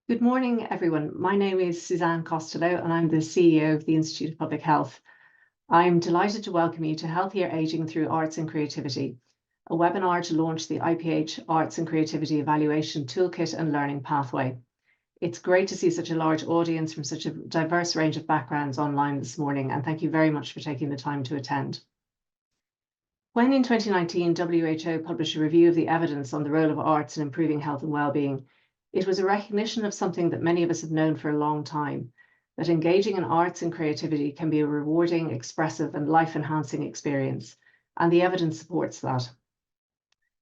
Good morning, everyone. My name is Suzanne Costello, and I'm the CEO of the Institute of Public Health. I'm delighted to welcome you to Healthier Aging Through Arts and Creativity, a webinar to launch the IPH Arts and Creativity Evaluation Toolkit and Learning Pathway. It's great to see such a large audience from such a diverse range of backgrounds online this morning, and thank you very much for taking the time to attend. When in 2019, WHO published a review of the evidence on the role of arts in improving health and well-being, it was a recognition of something that many of us have known for a long time, that engaging in arts and creativity can be a rewarding, expressive, and life-enhancing experience, and the evidence supports that.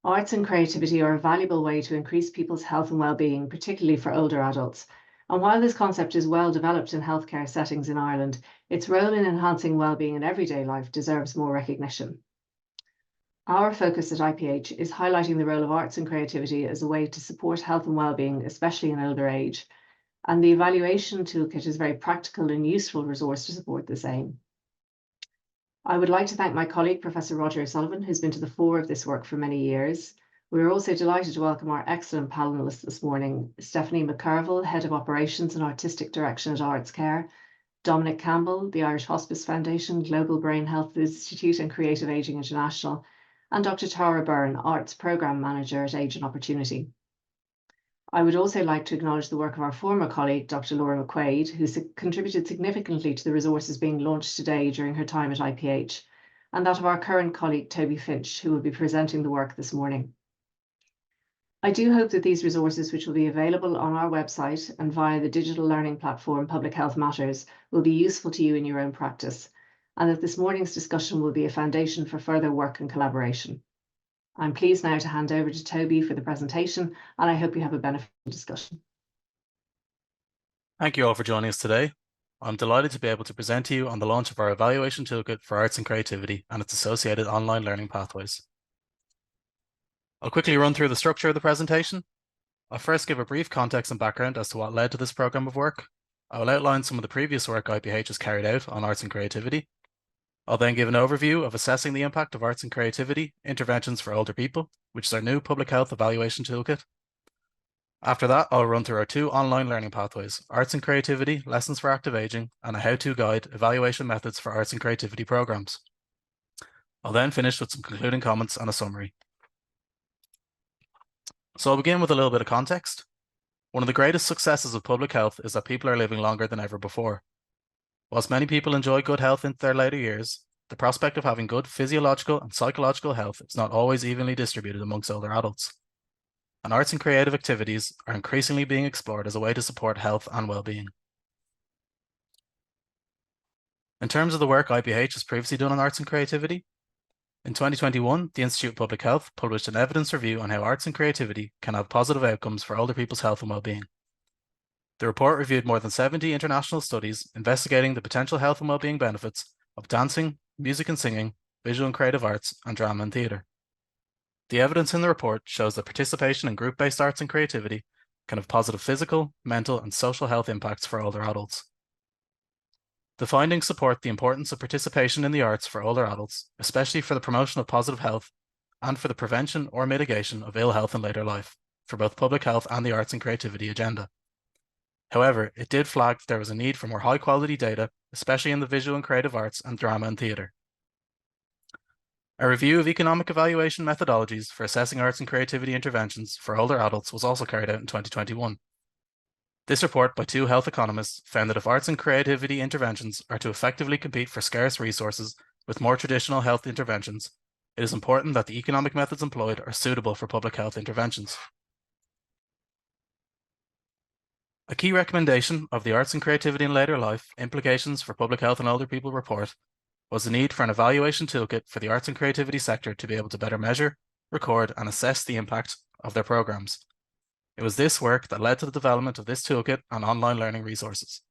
Arts and creativity are a valuable way to increase people's health and well-being, particularly for older adults. And while this concept is well developed in healthcare settings in Ireland, its role in enhancing well-being in everyday life deserves more recognition. Our focus at IPH is highlighting the role of arts and creativity as a way to support health and well-being, especially in older age. And the evaluation toolkit is a very practical and useful resource to support this aim. I would like to thank my colleague, Professor Roger O'Sullivan, who's been to the fore of this work for many years. We're also delighted to welcome our excellent panelists this morning, Stephanie McKervill, Head of Operations and Artistic Direction at ArtsCare, Dominic Campbell, the Irish Hospice Foundation, Global Brain Health Institute and Creative Aging International, and Dr Tara Byrne, Arts Programme Manager at Age and Opportunity. I would also like to acknowledge the work of our former colleague, Dr Laura McQuaid, who contributed significantly to the resources being launched today during her time at IPH, and that of our current colleague, Toby Finch, who will be presenting the work this morning. I do hope that these resources, which will be available on our website and via the digital learning platform Public Health Matters, will be useful to you in your own practice, and that this morning's discussion will be a foundation for further work and collaboration. I'm pleased now to hand over to Toby for the presentation, and I hope you have a beneficial discussion. Thank you all for joining us today. I'm delighted to be able to present to you on the launch of our evaluation toolkit for arts and creativity and its associated online learning pathways. I'll quickly run through the structure of the presentation. I'll first give a brief context and background as to what led to this program of work. I will outline some of the previous work IPH has carried out on arts and creativity. I'll then give an overview of assessing the impact of arts and creativity interventions for older people, which is our new public health evaluation toolkit. After that, I'll run through our two online learning pathways, Arts and Creativity, Lessons for Active Aging, and a how-to guide, Evaluation Methods for Arts and Creativity Programs. I'll then finish with some concluding comments and a summary. So I'll begin with a little bit of context. One of the greatest successes of public health is that people are living longer than ever before. Whilst many people enjoy good health into their later years, the prospect of having good physiological and psychological health is not always evenly distributed amongst older adults. And arts and creative activities are increasingly being explored as a way to support health and well-being. In terms of the work IPH has previously done on arts and creativity, in 2021, the Institute of Public Health published an evidence review on how arts and creativity can have positive outcomes for older people's health and well-being. The report reviewed more than 70 international studies investigating the potential health and well-being benefits of dancing, music and singing, visual and creative arts, and drama and theatre. The evidence in the report shows that participation in group-based arts and creativity can have positive physical, mental, and social health impacts for older adults. The findings support the importance of participation in the arts for older adults, especially for the promotion of positive health and for the prevention or mitigation of ill health in later life, for both public health and the arts and creativity agenda. However, it did flag that there was a need for more high-quality data, especially in the visual and creative arts and drama and theatre. A review of economic evaluation methodologies for assessing arts and creativity interventions for older adults was also carried out in 2021. This report by two health economists found that if arts and creativity interventions are to effectively compete for scarce resources with more traditional health interventions, it is important that the economic methods employed are suitable for public health interventions. A key recommendation of the Arts and Creativity in Later Life, Implications for Public Health and Older People report was the need for an evaluation toolkit for the arts and creativity sector to be able to better measure, record, and assess the impact of their programs. It was this work that led to the development of this toolkit and online learning resources.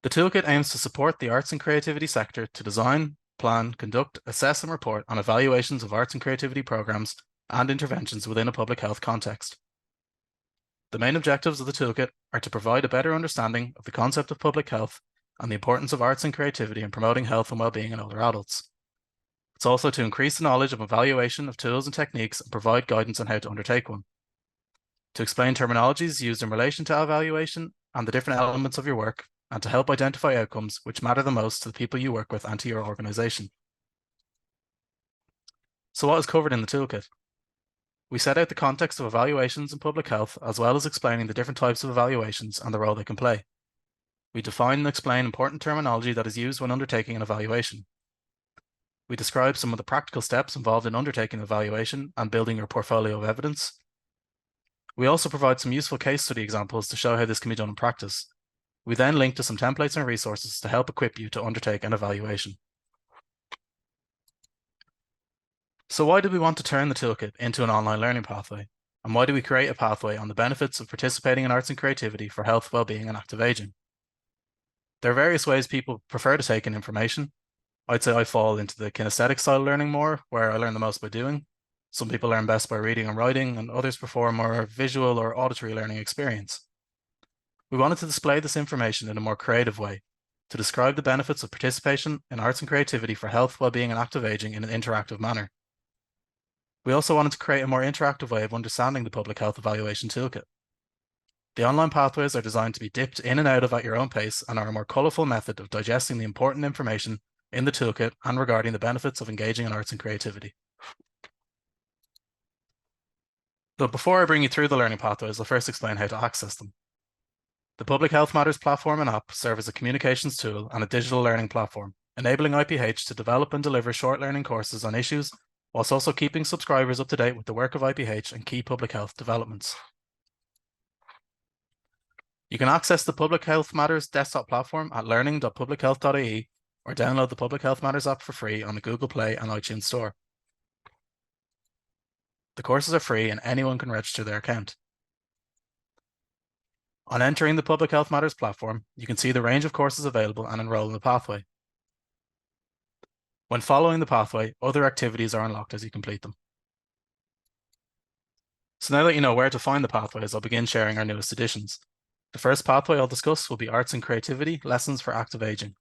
The toolkit aims to support the arts and creativity sector to design, plan, conduct, assess, and report on evaluations of arts and creativity programs and interventions within a public health context. The main objectives of the toolkit are to provide a better understanding of the concept of public health and the importance of arts and creativity in promoting health and well-being in older adults. It's also to increase the knowledge of evaluation of tools and techniques and provide guidance on how to undertake one. to explain terminologies used in relation to evaluation and the different elements of your work, and to help identify outcomes which matter the most to the people you work with and to your organization. So what is covered in the toolkit? We set out the context of evaluations in public health, as well as explaining the different types of evaluations and the role they can play. We define and explain important terminology that is used when undertaking an evaluation. We describe some of the practical steps involved in undertaking an evaluation and building your portfolio of evidence. We also provide some useful case study examples to show how this can be done in practice. We then link to some templates and resources to help equip you to undertake an evaluation. So why did we want to turn the toolkit into an online learning pathway? And why do we create a pathway on the benefits of participating in arts and creativity for health, well-being, and active aging? There are various ways people prefer to take in information. I'd say I fall into the kinesthetic style learning more, where I learn the most by doing. Some people learn best by reading and writing, and others prefer a more visual or auditory learning experience. We wanted to display this information in a more creative way, to describe the benefits of participation in arts and creativity for health, well-being, and active aging in an interactive manner. We also wanted to create a more interactive way of understanding the public health evaluation toolkit. The online pathways are designed to be dipped in and out of at your own pace and are a more colourful method of digesting the important information in the toolkit and regarding the benefits of engaging in arts and creativity. But before I bring you through the learning pathways, I'll first explain how to access them. The Public Health Matters platform and app serve as a communications tool and a digital learning platform, enabling IPH to develop and deliver short learning courses on issues, whilst also keeping subscribers up to date with the work of IPH and key public health developments. You can access the Public Health Matters desktop platform at learning.publichealth.ie or download the Public Health Matters app for free on the Google Play and iTunes Store. The courses are free and anyone can register their account. On entering the Public Health Matters platform, you can see the range of courses available and enroll in the pathway. When following the pathway, other activities are unlocked as you complete them. So now that you know where to find the pathways, I'll begin sharing our newest additions. The first pathway I'll discuss will be Arts and Creativity, Lessons for Active Aging.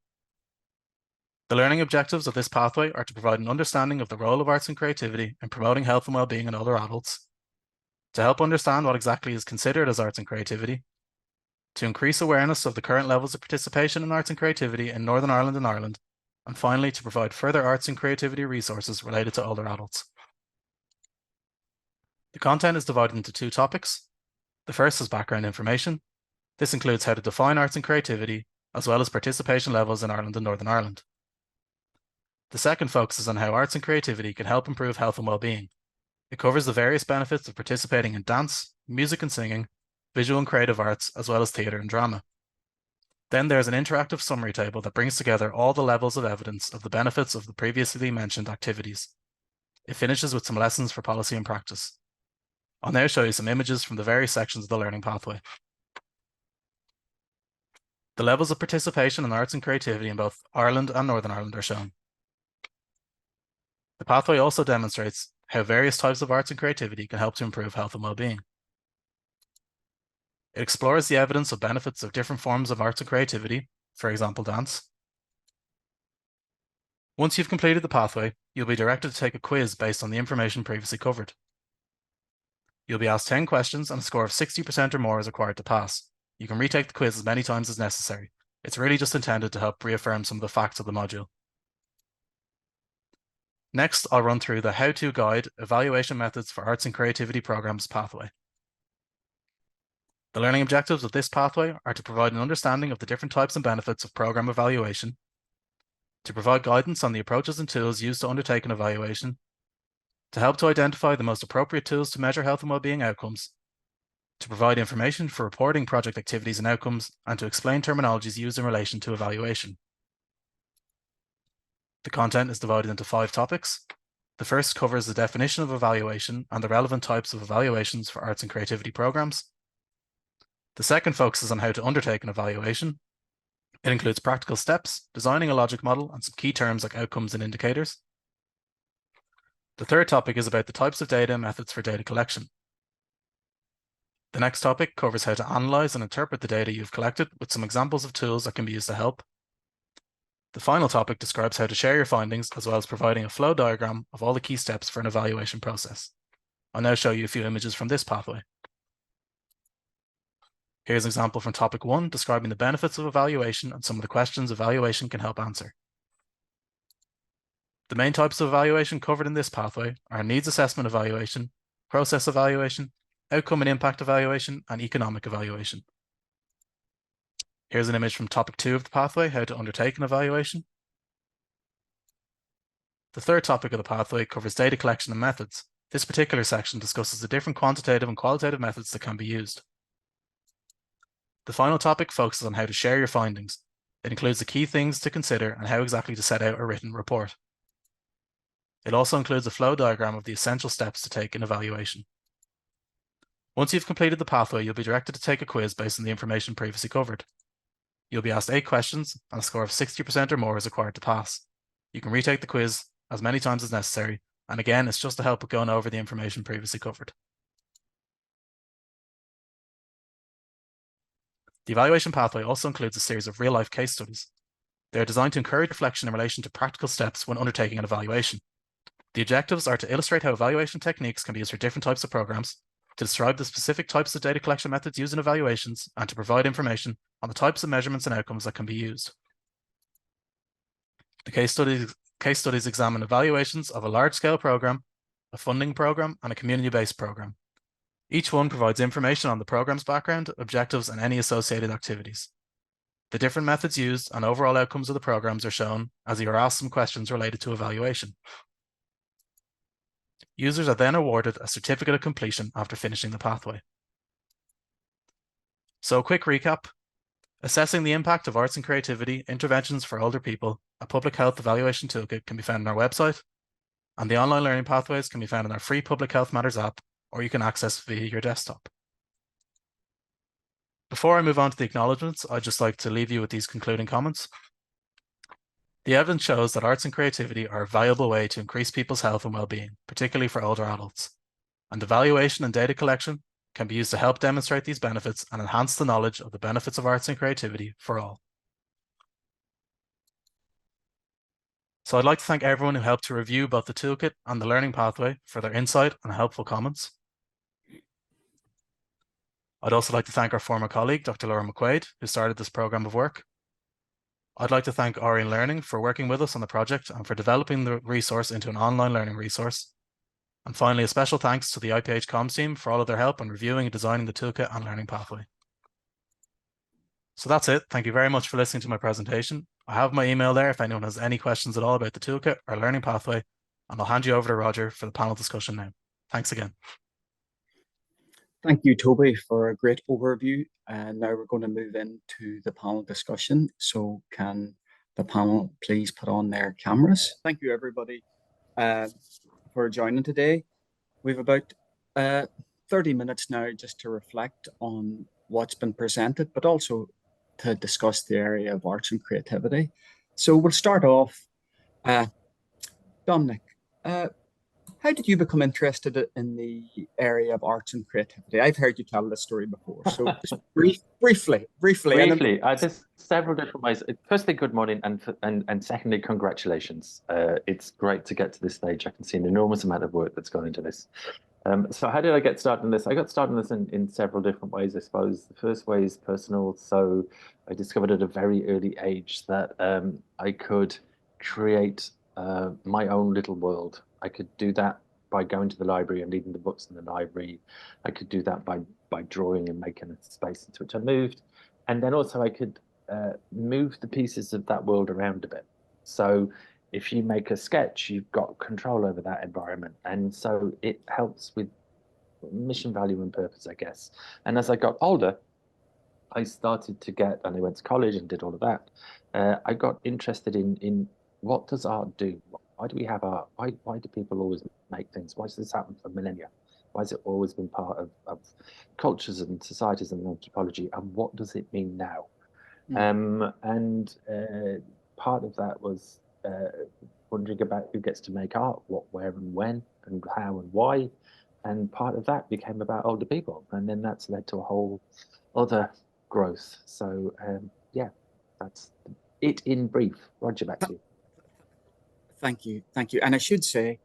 The learning objectives of this pathway are to provide an understanding of the role of arts and creativity in promoting health and well-being in older adults, to help understand what exactly is considered as arts and creativity, to increase awareness of the current levels of participation in arts and creativity in Northern Ireland and Ireland, and finally, to provide further arts and creativity resources related to older adults. The content is divided into two topics. The first is background information. This includes how to define arts and creativity, as well as participation levels in Ireland and Northern Ireland. The second focuses on how arts and creativity can help improve health and well-being. It covers the various benefits of participating in dance, music and singing, visual and creative arts, as well as theatre and drama. Then there's an interactive summary table that brings together all the levels of evidence of the benefits of the previously mentioned activities. It finishes with some lessons for policy and practice. I'll now show you some images from the various sections of the learning pathway. The levels of participation in arts and creativity in both Ireland and Northern Ireland are shown. The pathway also demonstrates how various types of arts and creativity can help to improve health and well-being. It explores the evidence of benefits of different forms of arts and creativity, for example, dance. Once you've completed the pathway, you'll be directed to take a quiz based on the information previously covered. You'll be asked 10 questions and a score of 60% or more is required to pass. You can retake the quiz as many times as necessary. It's really just intended to help reaffirm some of the facts of the module. Next, I'll run through the how-to guide evaluation methods for arts and creativity programs pathway. The learning objectives of this pathway are to provide an understanding of the different types and benefits of program evaluation, to provide guidance on the approaches and tools used to undertake an evaluation, to help to identify the most appropriate tools to measure health and well-being outcomes, to provide information for reporting project activities and outcomes, and to explain terminologies used in relation to evaluation. The content is divided into 5 topics. The first covers the definition of evaluation and the relevant types of evaluations for arts and creativity programs. The second focuses on how to undertake an evaluation. It includes practical steps, designing a logic model, and some key terms like outcomes and indicators. The third topic is about the types of data and methods for data collection. The next topic covers how to analyze and interpret the data you've collected with some examples of tools that can be used to help. The final topic describes how to share your findings, as well as providing a flow diagram of all the key steps for an evaluation process. I'll now show you a few images from this pathway. Here's an example from topic 1 describing the benefits of evaluation and some of the questions evaluation can help answer. The main types of evaluation covered in this pathway are needs assessment evaluation, process evaluation, outcome and impact evaluation, and economic evaluation. Here's an image from topic 2 of the pathway, how to undertake an evaluation. The third topic of the pathway covers data collection and methods. This particular section discusses the different quantitative and qualitative methods that can be used. The final topic focuses on how to share your findings. It includes the key things to consider and how exactly to set out a written report. It also includes a flow diagram of the essential steps to take in evaluation. Once you've completed the pathway, you'll be directed to take a quiz based on the information previously covered. You'll be asked 8 questions, and a score of 60% or more is required to pass. You can retake the quiz as many times as necessary, and again, it's just to help with going over the information previously covered. The evaluation pathway also includes a series of real-life case studies. They are designed to encourage reflection in relation to practical steps when undertaking an evaluation. The objectives are to illustrate how evaluation techniques can be used for different types of programs, to describe the specific types of data collection methods used in evaluations, and to provide information on the types of measurements and outcomes that can be used. The case studies examine evaluations of a large-scale program, a funding program, and a community-based program. Each one provides information on the program's background, objectives, and any associated activities. The different methods used and overall outcomes of the programs are shown as you are asked some questions related to evaluation. Users are then awarded a certificate of completion after finishing the pathway. So a quick recap. Assessing the impact of arts and creativity interventions for older people, a public health evaluation toolkit can be found on our website, and the online learning pathways can be found in our free Public Health Matters app, or you can access via your desktop. Before I move on to the acknowledgements, I'd just like to leave you with these concluding comments. The evidence shows that arts and creativity are a valuable way to increase people's health and well-being, particularly for older adults. And evaluation and data collection can be used to help demonstrate these benefits and enhance the knowledge of the benefits of arts and creativity for all. So I'd like to thank everyone who helped to review both the toolkit and the learning pathway for their insight and helpful comments. I'd also like to thank our former colleague, Dr. Laura McQuaid, who started this program of work. I'd like to thank Orion Learning for working with us on the project and for developing the resource into an online learning resource. And finally, a special thanks to the IPH comms team for all of their help in reviewing and designing the toolkit and learning pathway. So that's it. Thank you very much for listening to my presentation. I have my email there if anyone has any questions at all about the toolkit or learning pathway, and I'll hand you over to Roger for the panel discussion now. Thanks again. Thank you, Toby, for a great overview. And now we're going to move into the panel discussion. So can the panel please put on their cameras? Thank you, everybody, for joining today. We have about 30 minutes now just to reflect on what's been presented, but also to discuss the area of arts and creativity. So we'll start off. Dominic, how did you become interested in the area of arts and creativity? I've heard you tell this story before, so just briefly. There's several different ways. Firstly, good morning, and secondly, congratulations. It's great to get to this stage. I can see an enormous amount of work that's gone into this. So how did I get started in this? I got started in this in several different ways, I suppose. The first way is personal. So I discovered at a very early age that I could create my own little world. I could do that by going to the library and reading the books in the library. I could do that by drawing and making a space into which I moved. And then also I could move the pieces of that world around a bit. So if you make a sketch, you've got control over that environment. And so it helps with mission, value, and purpose, I guess. And as I got older, I started to get, and I went to college and did all of that. I got interested in what does art do? Why do we have art? Why do people always make things? Why does this happen for millennia? Why has it always been part of cultures and societies and anthropology? And what does it mean now? Part of that was wondering about who gets to make art, what, where, and when, and how and why. And part of that became about older people. And then that's led to a whole other growth. So yeah, that's it in brief. Roger, back to you. Thank you. And I should say,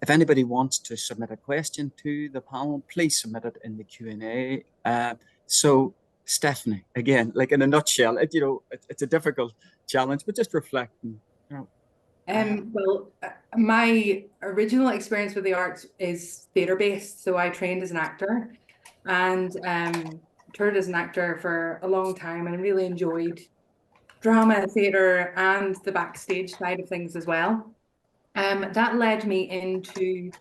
If anybody wants to submit a question to the panel, please submit it in the Q&A. So Stephanie, again, like in a nutshell, it's a difficult challenge, but just reflecting, Well, my original experience with the arts is theatre-based. So I trained as an actor and toured as an actor for a long time, and I really enjoyed drama, theatre, and the backstage side of things as well. That led me into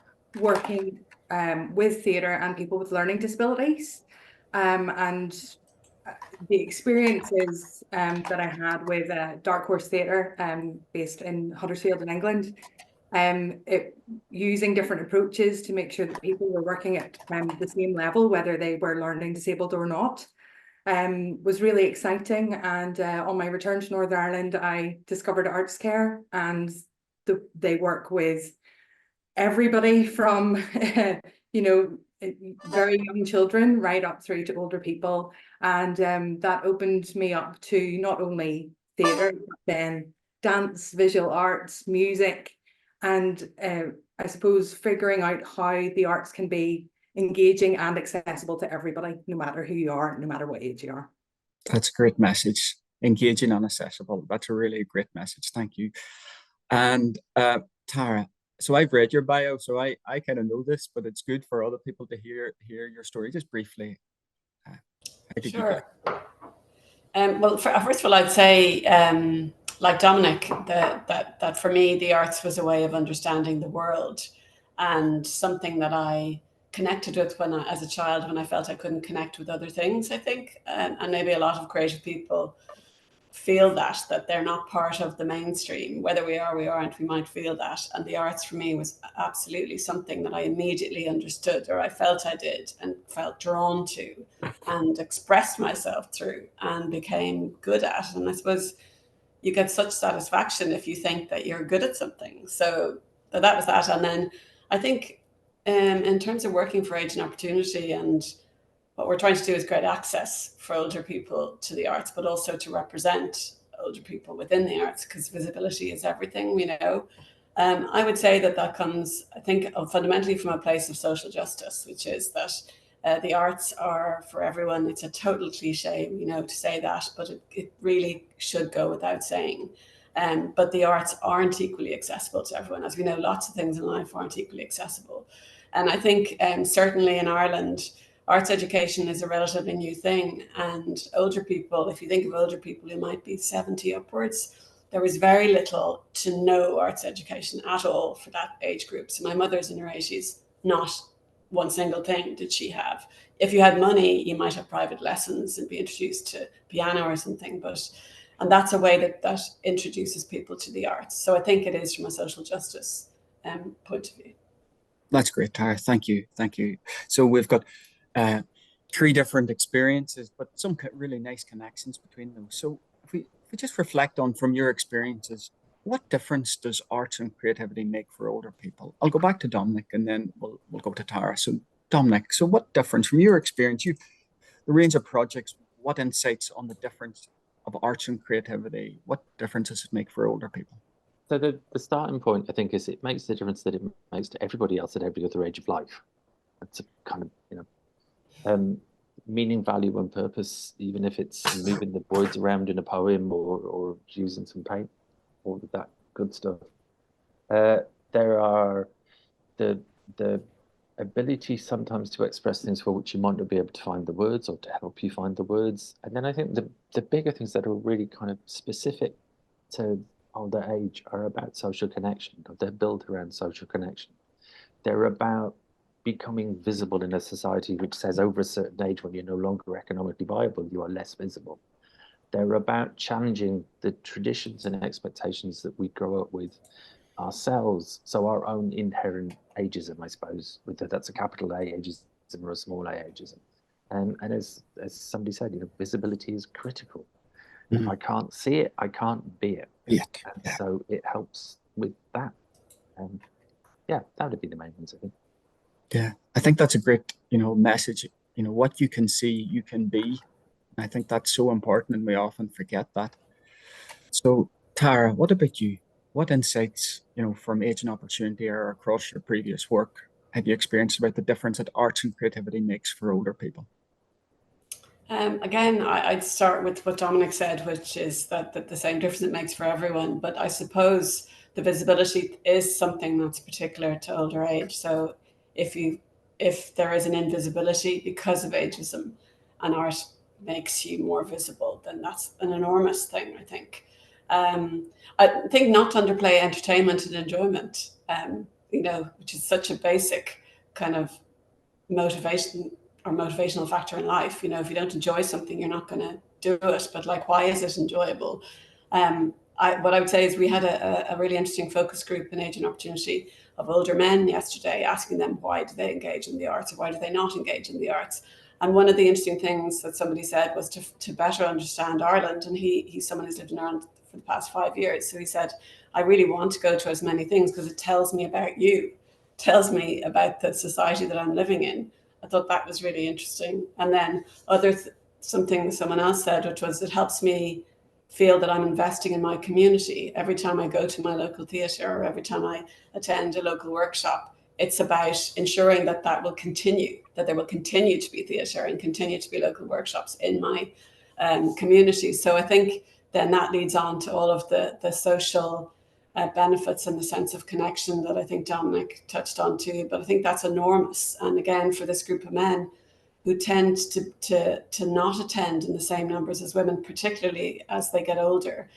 working with theatre and people with learning disabilities. And the experiences that I had with Dark Horse Theatre, based in Huddersfield in England, using different approaches to make sure that people were working at the same level, whether they were learning disabled or not, was really exciting. And on my return to Northern Ireland, I discovered ArtsCare, and they work with everybody from very young children right up through to older people. And that opened me up to not only theatre, but then dance, visual arts, music, and I suppose figuring out how the arts can be engaging and accessible to everybody, no matter who you are, no matter what age you are. That's a great message. Engaging and accessible. That's a really great message. Thank you. And Tara, so I've read your bio, so I kind of know this, but it's good for other people to hear your story. Just briefly, how did you get? Well, first of all, I'd say, like Dominic, that for me, the arts was a way of understanding the world, and something that I connected with as a child, when I felt I couldn't connect with other things, I think. And maybe a lot of creative people feel that they're not part of the mainstream. Whether we are, we aren't, we might feel that. And the arts for me was absolutely something that I immediately understood, or I felt I did, and felt drawn to, and expressed myself through, and became good at. And I suppose you get such satisfaction if you think that you're good at something. So that was that. And then I think in terms of working for Age and Opportunity, and what we're trying to do is create access for older people to the arts, but also to represent older people within the arts, because visibility is everything, we know. I would say that comes, I think, fundamentally from a place of social justice, which is that the arts are for everyone. It's a total cliche, to say that, but it really should go without saying. But the arts aren't equally accessible to everyone. As we know, lots of things in life aren't equally accessible. And I think certainly in Ireland, arts education is a relatively new thing. And older people, if you think of older people who might be 70 upwards, there was very little to no arts education at all for that age group. So my mother's in her 80s, not one single thing did she have. If you had money, you might have private lessons and be introduced to piano or something, and that's a way that introduces people to the arts. So I think it is from a social justice point of view. That's great, Tara. Thank you. Thank you. So we've got 3 different experiences, but some really nice connections between them. So if we just reflect on, from your experiences, what difference does arts and creativity make for older people? I'll go back to Dominic, and then we'll go to Tara. So Dominic, so what difference from your experience, the range of projects, what insights on the difference of arts and creativity, what difference does it make for older people? So the starting point, I think, is it makes the difference that it makes to everybody else at every other age of life. It's a kind of, meaning, value, and purpose, even if it's moving the words around in a poem or using some paint, all of that good stuff. There are the ability sometimes to express things for which you might not be able to find the words, or to help you find the words. And then I think the bigger things that are really kind of specific to older age are about social connection. They're built around social connection. They're about becoming visible in a society which says over a certain age, when you're no longer economically viable, you are less visible. They're about challenging the traditions and expectations that we grow up with ourselves. So our own inherent ageism, I suppose, whether that's a capital A ageism or a small a ageism. And as somebody said, visibility is critical. If I can't see it, I can't be it. So it helps with that. Yeah, that would be the main things, I think. Yeah, I think that's a great, message. What you can see, you can be. I think that's so important, and we often forget that. So Tara, what about you? what insights, from Age and Opportunity or across your previous work have you experienced about the difference that arts and creativity makes for older people? Again, I'd start with what Dominic said, which is that the same difference it makes for everyone. But I suppose the visibility is something that's particular to older age. So if there is an invisibility because of ageism, and art makes you more visible, then that's an enormous thing, I think. I think not to underplay entertainment and enjoyment, which is such a basic kind of motivation or motivational factor in life. If you don't enjoy something, you're not going to do it. But like, why is it enjoyable? What I would say is we had a really interesting focus group in Age and Opportunity of older men yesterday, asking them why do they engage in the arts or why do they not engage in the arts. And one of the interesting things that somebody said was to better understand Ireland. And he's someone who's lived in Ireland for the past 5 years. So he said, I really want to go to as many things because it tells me about you, tells me about the society that I'm living in. I thought that was really interesting. And then something someone else said, which was, it helps me feel that I'm investing in my community. Every time I go to my local theatre or every time I attend a local workshop, it's about ensuring that will continue, that there will continue to be theatre and continue to be local workshops in my community. So I think then that leads on to all of the social benefits and the sense of connection that I think Dominic touched on too. But I think that's enormous. And again, for this group of men who tend to not attend in the same numbers as women, particularly as they get older,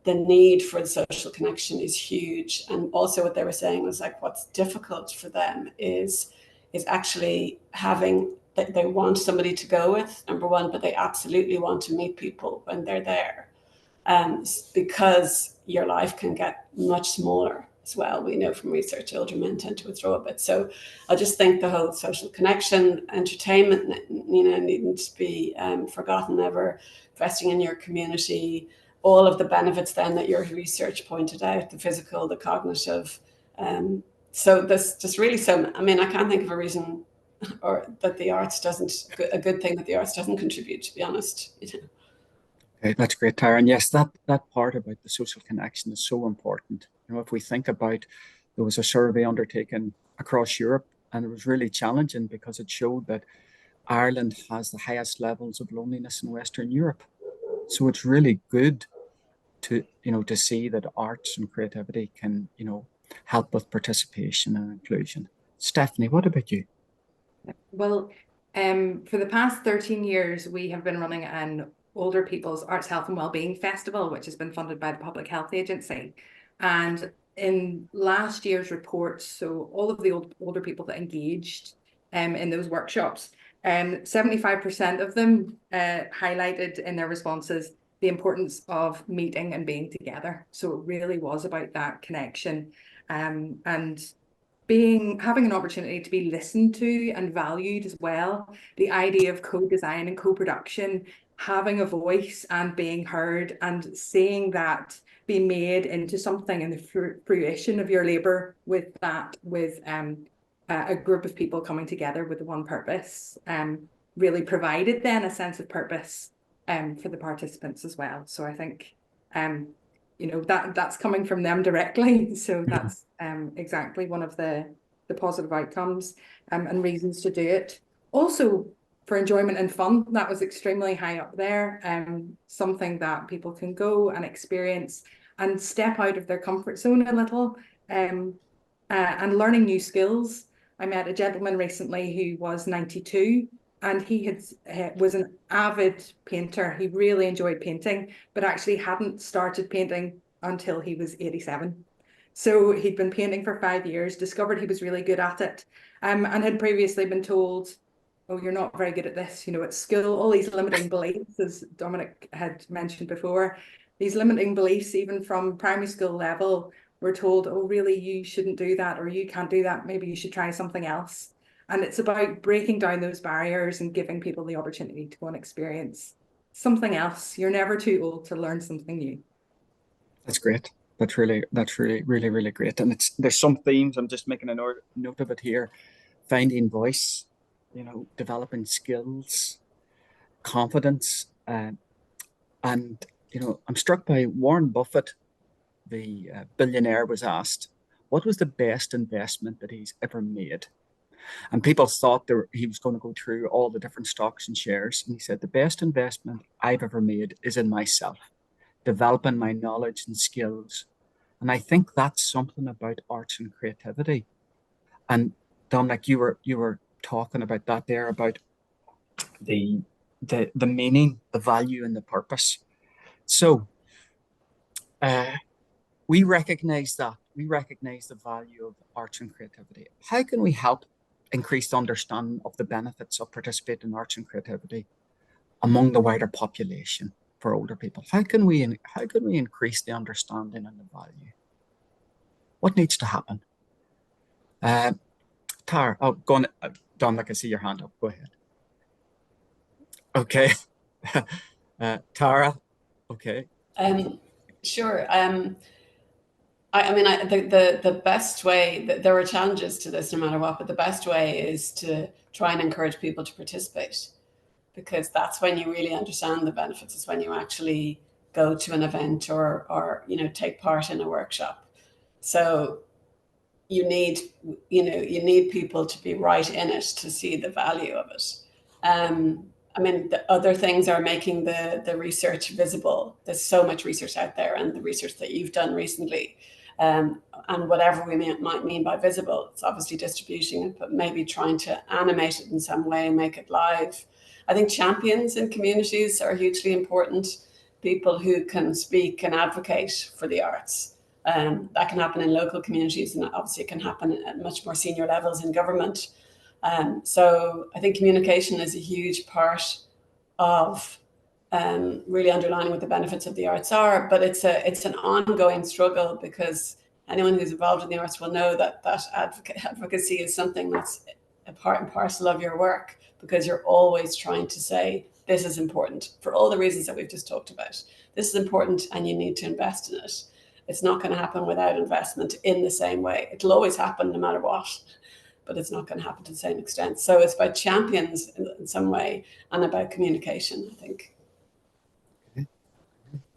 the need for the social connection is huge. And also what they were saying was like, what's difficult for them is actually having, they want somebody to go with, number one, but they absolutely want to meet people when they're there. Because your life can get much smaller as well. We know from research, older men tend to withdraw a bit. So I just think the whole social connection, entertainment, needn't to be forgotten ever, investing in your community, all of the benefits then that your research pointed out, the physical, the cognitive. So there's just really I can't think of a reason or that the arts doesn't, a good thing that the arts doesn't contribute, to be honest. Okay, that's great, Tara. And yes, that part about the social connection is so important. If we think about, there was a survey undertaken across Europe, and it was really challenging because it showed that Ireland has the highest levels of loneliness in Western Europe. So it's really good to see that arts and creativity can, help with participation and inclusion. Stephanie, what about you? Well, for the past 13 years, we have been running an Older People's Arts, Health and Wellbeing Festival, which has been funded by the Public Health Agency. And in last year's report, so all of the older people that engaged in those workshops, 75% of them highlighted in their responses the importance of meeting and being together. So it really was about that connection and having an opportunity to be listened to and valued as well. The idea of co-design and co-production, having a voice and being heard and seeing that be made into something in the fruition of your labor with a group of people coming together with one purpose, really provided then a sense of purpose for the participants as well. So I think that's coming from them directly. So that's exactly one of the positive outcomes and reasons to do it. Also, for enjoyment and fun, that was extremely high up there. Something that people can go and experience and step out of their comfort zone a little, and learning new skills. I met a gentleman recently who was 92, and he was an avid painter. He really enjoyed painting, but actually hadn't started painting until he was 87. So he'd been painting for 5 years, discovered he was really good at it, and had previously been told, oh, you're not very good at this, at school, all these limiting beliefs, as Dominic had mentioned before, these limiting beliefs, even from primary school level, we're told, oh, really, you shouldn't do that, or you can't do that, maybe you should try something else. And it's about breaking down those barriers and giving people the opportunity to go and experience something else. You're never too old to learn something new. That's great. That's really, really great. And there's some themes, I'm just making a note of it here. Finding voice, developing skills, confidence. And, I'm struck by Warren Buffett the billionaire was asked what was the best investment that he's ever made. And people thought he was going to go through all the different stocks and shares. And he said, the best investment I've ever made is in myself, developing my knowledge and skills. And I think that's something about arts and creativity. And Dominic, you were talking about that there, about the meaning, the value, and the purpose. So we recognize that. We recognize the value of arts and creativity. How can we help increase the understanding of the benefits of participating in arts and creativity among the wider population for older people? How can we increase the understanding and the value? What needs to happen? Tara, go on. Dominic, I see your hand up. Go ahead. Okay. Tara, okay. Sure. I mean, the best way, there are challenges to this no matter what, but the best way is to try and encourage people to participate, because that's when you really understand the benefits. It's when you actually go to an event or take part in a workshop. So you need people to be right in it to see the value of it. I mean, the other things are making the research visible. There's so much research out there, and the research that you've done recently, and whatever we might mean by visible, it's obviously distributing it, but maybe trying to animate it in some way and make it live. I think champions in communities are hugely important, people who can speak and advocate for the arts. That can happen in local communities, and obviously it can happen at much more senior levels in government. So I think communication is a huge part of really underlining what the benefits of the arts are, but it's an ongoing struggle, because anyone who's involved in the arts will know that advocacy is something that's a part and parcel of your work, because you're always trying to say, this is important for all the reasons that we've just talked about. This is important and you need to invest in it. It's not going to happen without investment in the same way. It'll always happen no matter what, but it's not going to happen to the same extent. So it's about champions in some way and about communication, I think. Okay.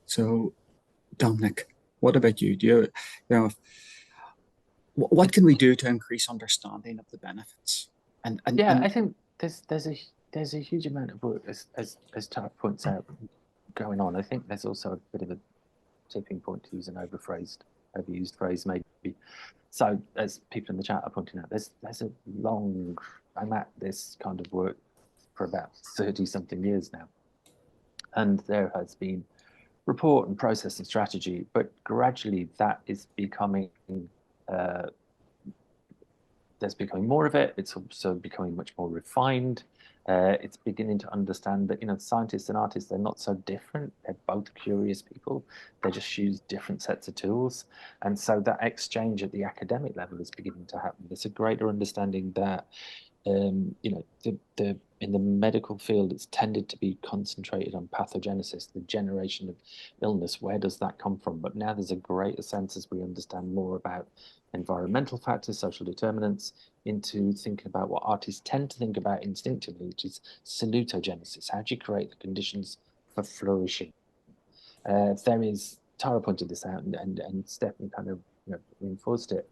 So, Dominic, what about you? What can we do to increase understanding of the benefits? I think there's a huge amount of work, as Tara points out, going on. I think there's also a bit of a tipping point, to use an overused phrase maybe. So as people in the chat are pointing out, there's a long, I'm at this kind of work for about 30 something years now. And there has been report and process and strategy, but gradually that is becoming, there's becoming more of it. It's also becoming much more refined. It's beginning to understand that, scientists and artists, they're not so different. They're both curious people. They just use different sets of tools. And so that exchange at the academic level is beginning to happen. There's a greater understanding that, in the medical field, it's tended to be concentrated on pathogenesis, the generation of illness. Where does that come from? But now there's a greater sense, as we understand more about environmental factors, social determinants, into thinking about what artists tend to think about instinctively, which is salutogenesis. How do you create the conditions for flourishing? Tara pointed this out, and Stephanie kind of reinforced it.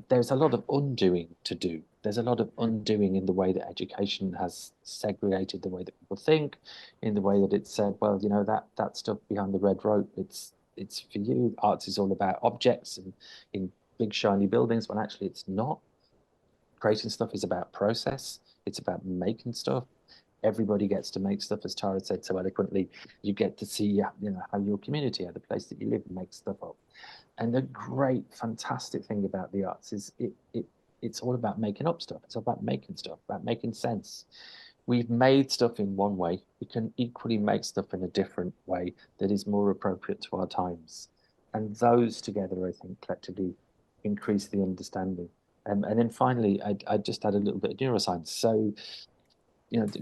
There's a lot of undoing to do. There's a lot of undoing in the way that education has segregated the way that people think, in the way that it's said, well, that stuff behind the red rope, it's for you. Arts is all about objects and in big shiny buildings, when actually it's not. Creating stuff is about process. It's about making stuff. Everybody gets to make stuff, as Tara said so eloquently. You get to see, how your community, how the place that you live, makes stuff up. And the great, fantastic thing about the arts is it's all about making up stuff. It's about making stuff, about making sense. We've made stuff in one way. We can equally make stuff in a different way that is more appropriate to our times. And those together, I think, collectively increase the understanding. And then finally, I just add a little bit of neuroscience. So,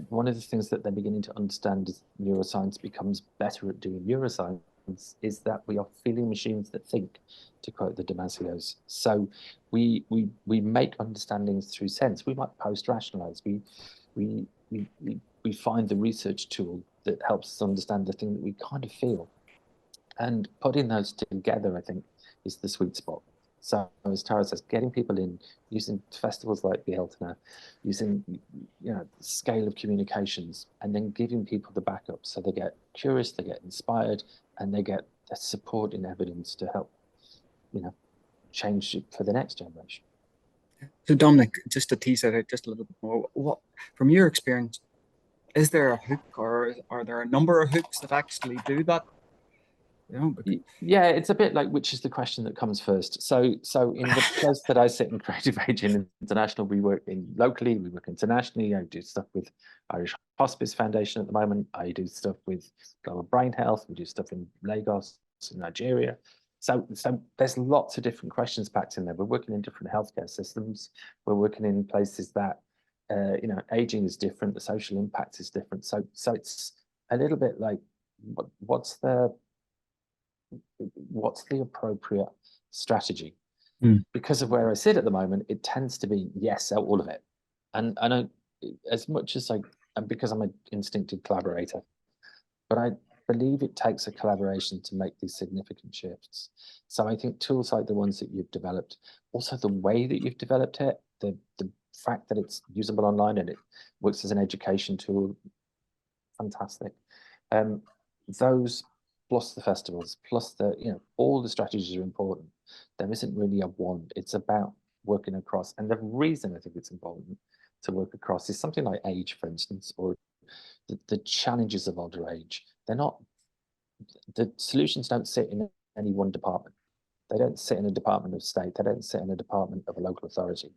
one of the things that they're beginning to understand as neuroscience becomes better at doing neuroscience is that we are feeling machines that think, to quote the Damasios. So we make understandings through sense. We might post-rationalize. We find the research tool that helps us understand the thing that we kind of feel. And putting those together, I think, is the sweet spot. So as Tara says, getting people in, using festivals like the Hiltoner, using the scale of communications, and then giving people the backup so they get curious, they get inspired, and they get the support and evidence to help, change it for the next generation. So Dominic, just to tease it out just a little bit more, what from your experience, is there a hook, or are there a number of hooks that actually do that? Yeah, it's a bit like, which is the question that comes first. So in the place that I sit in Creative Aging International, we work locally, we work internationally. I do stuff with Irish Hospice Foundation at the moment. I do stuff with Global Brain Health. We do stuff in Lagos, in Nigeria. So there's lots of different questions packed in there. We're working in different healthcare systems. We're working in places that, aging is different. The social impact is different. So it's a little bit like, what's the appropriate strategy? Because of where I sit at the moment, it tends to be yes, all of it. And I know, as much as and because I'm an instinctive collaborator, but I believe it takes a collaboration to make these significant shifts. So I think tools like the ones that you've developed, also the way that you've developed it, the fact that it's usable online and it works as an education tool, fantastic. Those plus the festivals, plus all the strategies are important. There isn't really a one. It's about working across. And the reason I think it's important to work across is something like age, for instance, or the challenges of older age. The solutions don't sit in any one department. They don't sit in a department of state. They don't sit in a department of a local authority.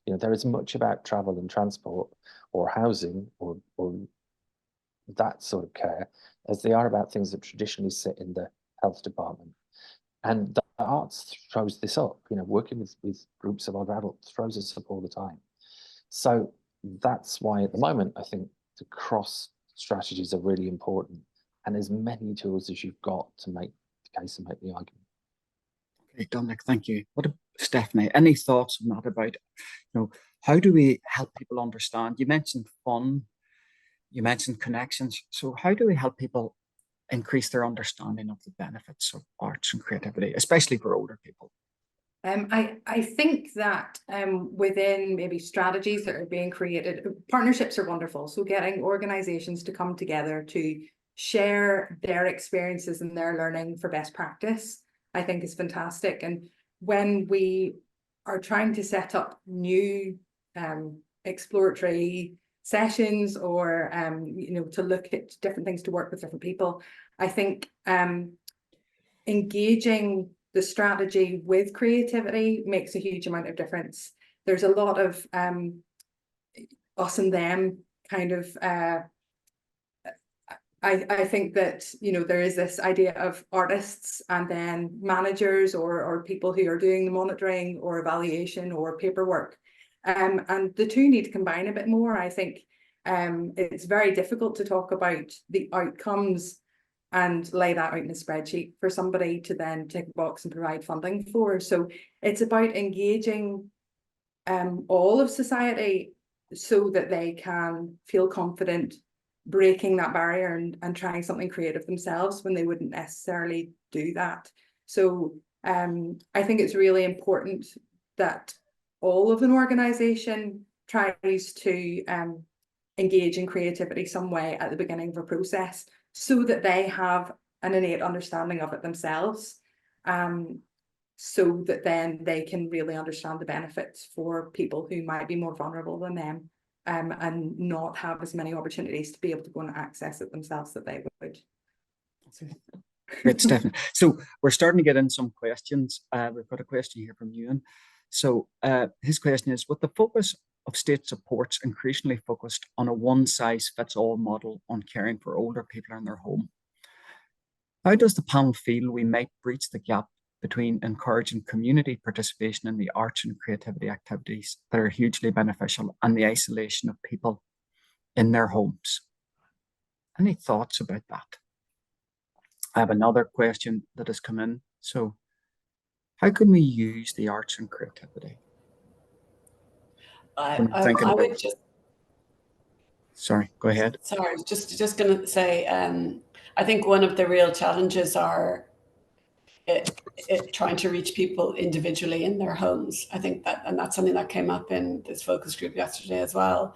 There is much about travel and transport or housing or that sort of care as they are about things that traditionally sit in the health department. And the arts throws this up, working with groups of older adults throws us up all the time. So that's why at the moment, I think the cross strategies are really important, and as many tools as you've got to make the case and make the argument. Okay, Dominic, thank you. Stephanie, any thoughts on that about, how do we help people understand? You mentioned fun, you mentioned connections. So how do we help people increase their understanding of the benefits of arts and creativity, especially for older people? I think that within maybe strategies that are being created, partnerships are wonderful. So getting organizations to come together to share their experiences and their learning for best practice, I think is fantastic. And when we are trying to set up new exploratory sessions or to look at different things to work with different people, I think engaging the strategy with creativity makes a huge amount of difference. There's a lot of us and them kind of I think that there is this idea of artists and then managers or people who are doing the monitoring or evaluation or paperwork. And the two need to combine a bit more. I think it's very difficult to talk about the outcomes and lay that out in a spreadsheet for somebody to then tick a box and provide funding for. So it's about engaging all of society so that they can feel confident breaking that barrier and trying something creative themselves when they wouldn't necessarily do that. So I think it's really important that all of an organization tries to engage in creativity some way at the beginning of a process so that they have an innate understanding of it themselves, so that then they can really understand the benefits for people who might be more vulnerable than them, and not have as many opportunities to be able to go and access it themselves that they would. Great, Stephanie. So we're starting to get in some questions. We've got a question here from Ewan. So his question is, with the focus of state supports increasingly focused on a one-size-fits-all model on caring for older people in their home, how does the panel feel we might breach the gap between encouraging community participation in the arts and creativity activities that are hugely beneficial and the isolation of people in their homes? Any thoughts about that? I have another question that has come in. So how can we use the arts and creativity? I would just... Sorry, go ahead. Sorry, just going to say, I think one of the real challenges are trying to reach people individually in their homes. I think that, and that's something that came up in this focus group yesterday as well.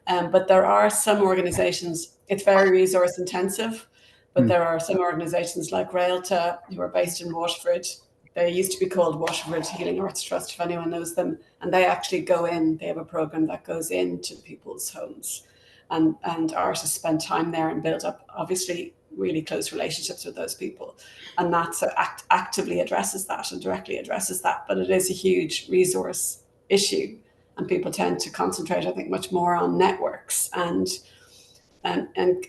But there are some organizations, it's very resource intensive, but there are some organizations like Railta, who are based in Waterford. They used to be called Waterford Healing Arts Trust, if anyone knows them. And they actually go in, they have a program that goes into people's homes. And artists spend time there and build up, obviously, really close relationships with those people. And that actively addresses that and directly addresses that. But it is a huge resource issue. And people tend to concentrate, I think, much more on networks and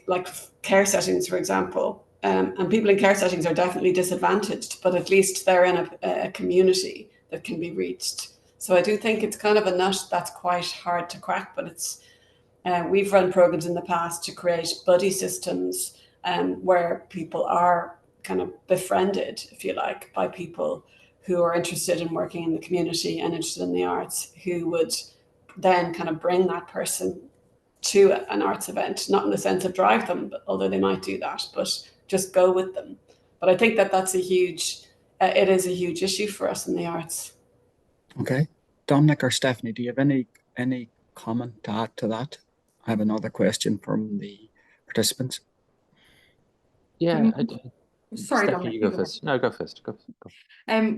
like care settings, for example. And people in care settings are definitely disadvantaged, but at least they're in a community that can be reached. So I do think it's kind of a nut that's quite hard to crack, but it's we've run programs in the past to create buddy systems where people are kind of befriended, if you like, by people who are interested in working in the community and interested in the arts, who would then kind of bring that person to an arts event, not in the sense of drive them, but although they might do that, but just go with them. But I think that that's a huge, it is a huge issue for us in the arts. Okay. Dominic or Stephanie, do you have any comment to add to that? I have another question from the participants. Yeah. Sorry, Stephanie, Dominic, you go first. No, go first. Go.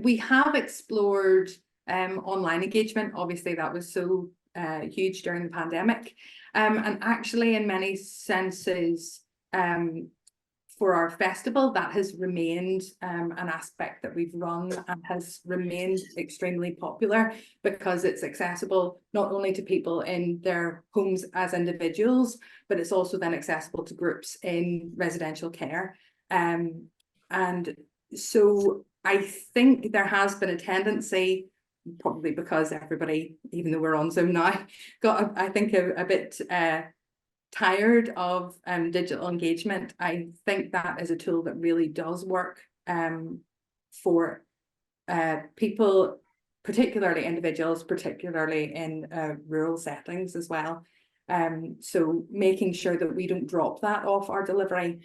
We have explored online engagement. Obviously, that was so huge during the pandemic. And actually, in many senses, for our festival, that has remained an aspect that we've run and has remained extremely popular because it's accessible not only to people in their homes as individuals, but it's also then accessible to groups in residential care. And so I think there has been a tendency, probably because everybody, even though we're on Zoom now, got, I think, a bit tired of digital engagement. I think that is a tool that really does work for people, particularly individuals, particularly in rural settings as well. So making sure that we don't drop that off our delivery,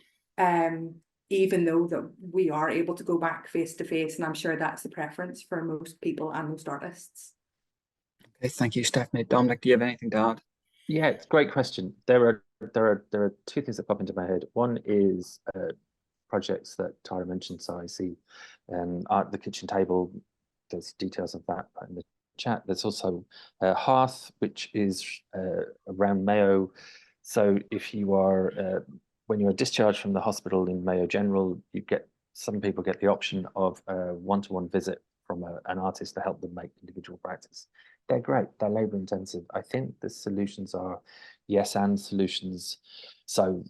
even though that we are able to go back face to face, and I'm sure that's the preference for most people and most artists. Okay, thank you, Stephanie. Dominic, do you have anything to add? Yeah, it's a great question. There are two things that pop into my head. One is projects that Tara mentioned. So I see the kitchen table. There's details of that in the chat. There's also Hearth, which is around Mayo. So if you are when you are discharged from the hospital in Mayo General, some people get the option of a one-to-one visit from an artist to help them make individual practice. They're great. They're labor intensive. I think the solutions are yes and solutions. So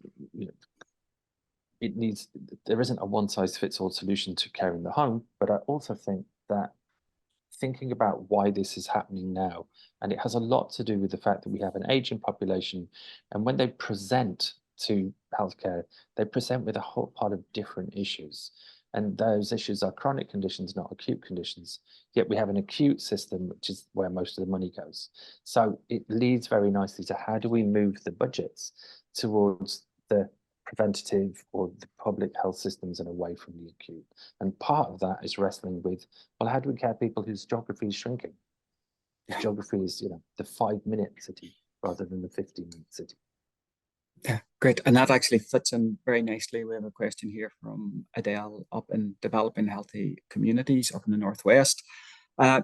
there isn't a one size fits all solution to care in the home, but I also think that thinking about why this is happening now, and it has a lot to do with the fact that we have an aging population, and when they present to healthcare, they present with a whole part of different issues. And those issues are chronic conditions, not acute conditions. Yet we have an acute system, which is where most of the money goes. So it leads very nicely to how do we move the budgets towards the preventative or the public health systems and away from the acute. And part of that is wrestling with, well, how do we care people whose geography is shrinking? The geography is, the 5-minute city rather than the 15-minute city. Yeah, great. And that actually fits in very nicely. We have a question here from Adele up in Developing Healthy Communities up in the Northwest. How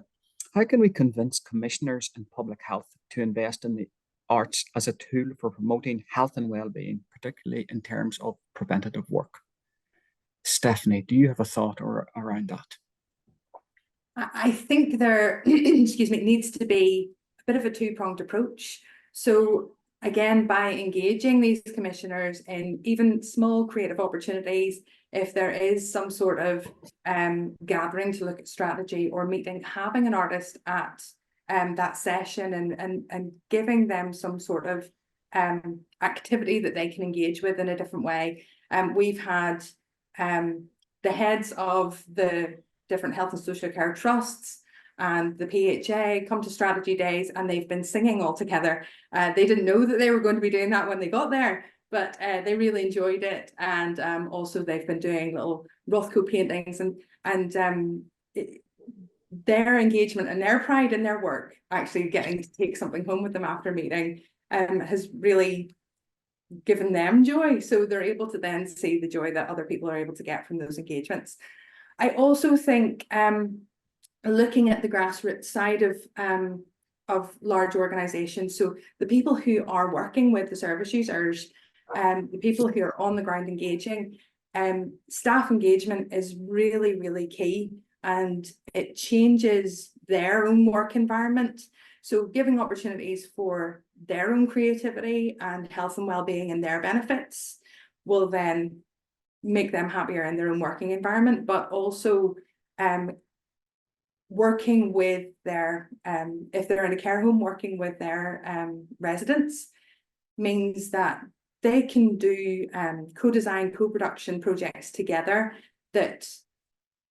can we convince commissioners in public health to invest in the arts as a tool for promoting health and well-being, particularly in terms of preventative work? Stephanie, do you have a thought around that? I think there, excuse me, needs to be a bit of a two-pronged approach. So again, by engaging these commissioners in even small creative opportunities, if there is some sort of gathering to look at strategy or meeting, having an artist at that session and giving them some sort of activity that they can engage with in a different way. We've had the heads of the different health and social care trusts and the PHA come to strategy days, and they've been singing all together. They didn't know that they were going to be doing that when they got there, but they really enjoyed it. And also they've been doing little Rothko paintings, and their engagement and their pride in their work, actually getting to take something home with them after meeting, has really given them joy. So they're able to then see the joy that other people are able to get from those engagements. I also think looking at the grassroots side of large organizations, so the people who are working with the service users, the people who are on the ground engaging, staff engagement is really, really key, and it changes their own work environment. So giving opportunities for their own creativity and health and well-being and their benefits will then make them happier in their own working environment, but also working with their, if they're in a care home, working with their residents means that they can do co-design, co-production projects together that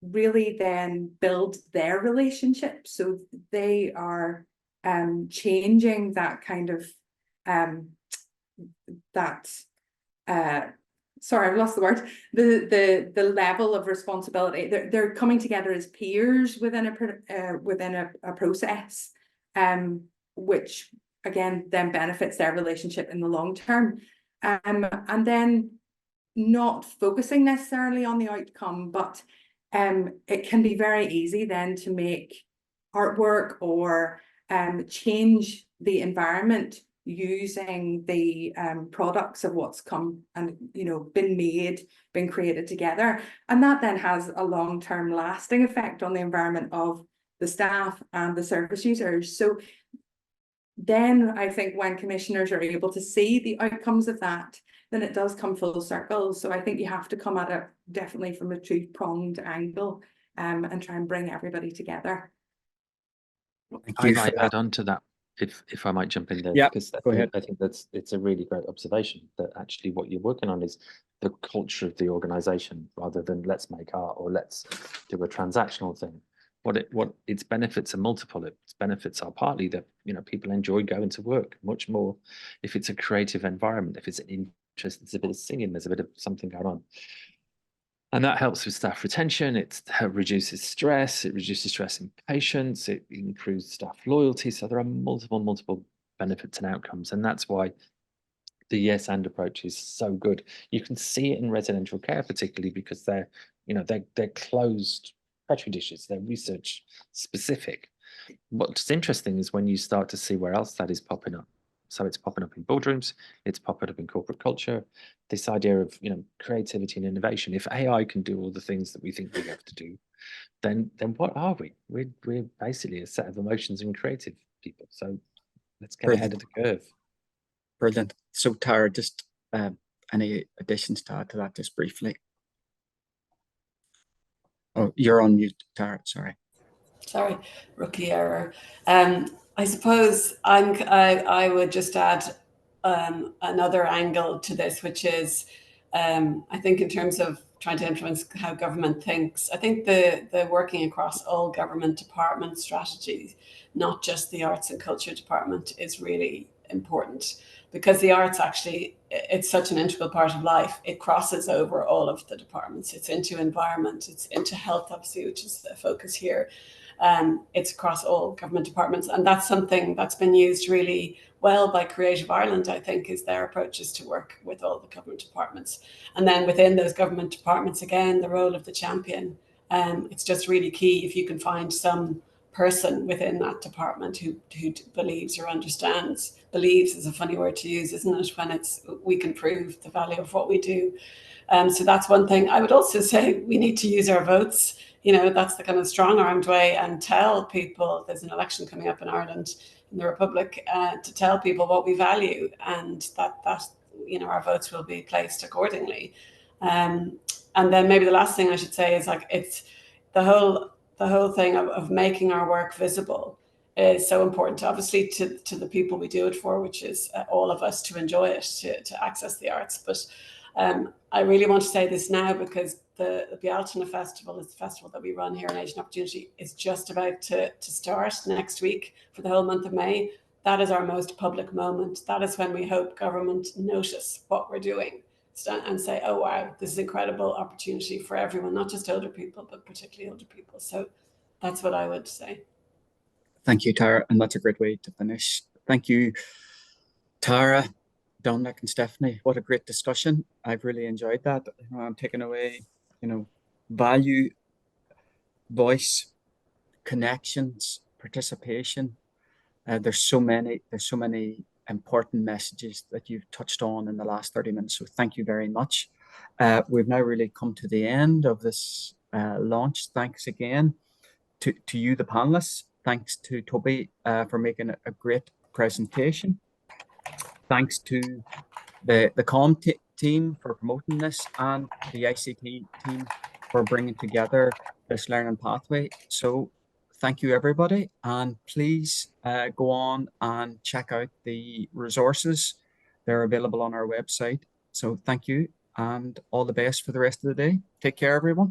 really then build their relationship. So they are changing that kind of sorry, I've lost the word, the level of responsibility. They're coming together as peers within a process, which again then benefits their relationship in the long term, and then not focusing necessarily on the outcome, but it can be very easy then to make artwork or change the environment using the products of what's come and been made, been created together, and that then has a long-term lasting effect on the environment of the staff and the service users. So then I think when commissioners are able to see the outcomes of that, then it does come full circle. So I think you have to come at it definitely from a two-pronged angle, and try and bring everybody together. I might add on to that, if I might jump in there. Yeah, because go ahead. I think it's a really great observation, that actually what you're working on is the culture of the organization, rather than let's make art or let's do a transactional thing. What its benefits are multiple. Its benefits are partly that people enjoy going to work much more if it's a creative environment, if it's an interest, there's a bit of singing, there's a bit of something going on. And that helps with staff retention. It reduces stress. It reduces stress in patients. It improves staff loyalty. So there are multiple benefits and outcomes. And that's why the yes and approach is so good. You can see it in residential care, particularly because they're closed petri dishes. They're research specific. What's interesting is when you start to see where else that is popping up. So it's popping up in boardrooms, it's popping up in corporate culture, this idea of creativity and innovation. If AI can do all the things that we think we have to do, then what are we? We're basically a set of emotions and creative people. So let's get ahead of the curve. Brilliant. So Tara, just any additions to add to that, just briefly? Oh, you're on mute, Tara. Sorry, rookie error. I suppose I would just add another angle to this, which is I think in terms of trying to influence how government thinks, I think the working across all government department strategies, not just the arts and culture department, is really important, because the arts actually, it's such an integral part of life. It crosses over all of the departments. It's into environment, it's into health, obviously, which is the focus here. It's across all government departments, and that's something that's been used really well by Creative Ireland, I think, is their approaches to work with all the government departments. And then within those government departments, again, the role of the champion. It's just really key if you can find some person within that department who believes or understands. Believes is a funny word to use, isn't it, when we can prove the value of what we do. So that's one thing. I would also say we need to use our votes. That's the kind of strong-armed way, and tell people there's an election coming up in Ireland, in the Republic, to tell people what we value, and that our votes will be placed accordingly. And then maybe the last thing I should say is it's the whole thing of making our work visible is so important, obviously, to the people we do it for, which is all of us, to enjoy it, to access the arts. But I really want to say this now, because the Bealtaine Festival is the festival that we run here in Asian Opportunity, is just about to start next week for the whole month of May. that is our most public moment. That is when we hope government notice what we're doing and say, oh, wow, this is an incredible opportunity for everyone, not just older people, but particularly older people. So that's what I would say. Thank you, Tara. And that's a great way to finish. Thank you, Tara, Dominic, and Stephanie. What a great discussion. I've really enjoyed that. I'm taking away, value, voice, connections, participation. There's so many important messages that you've touched on in the last 30 minutes. So thank you very much. We've now really come to the end of this launch. Thanks again to you, the panelists. Thanks to Toby for making a great presentation. Thanks to the COM team for promoting this, and the ICT team for bringing together this learning pathway. So thank you, everybody. And please go on and check out the resources. They're available on our website. So thank you, and all the best for the rest of the day. Take care, everyone.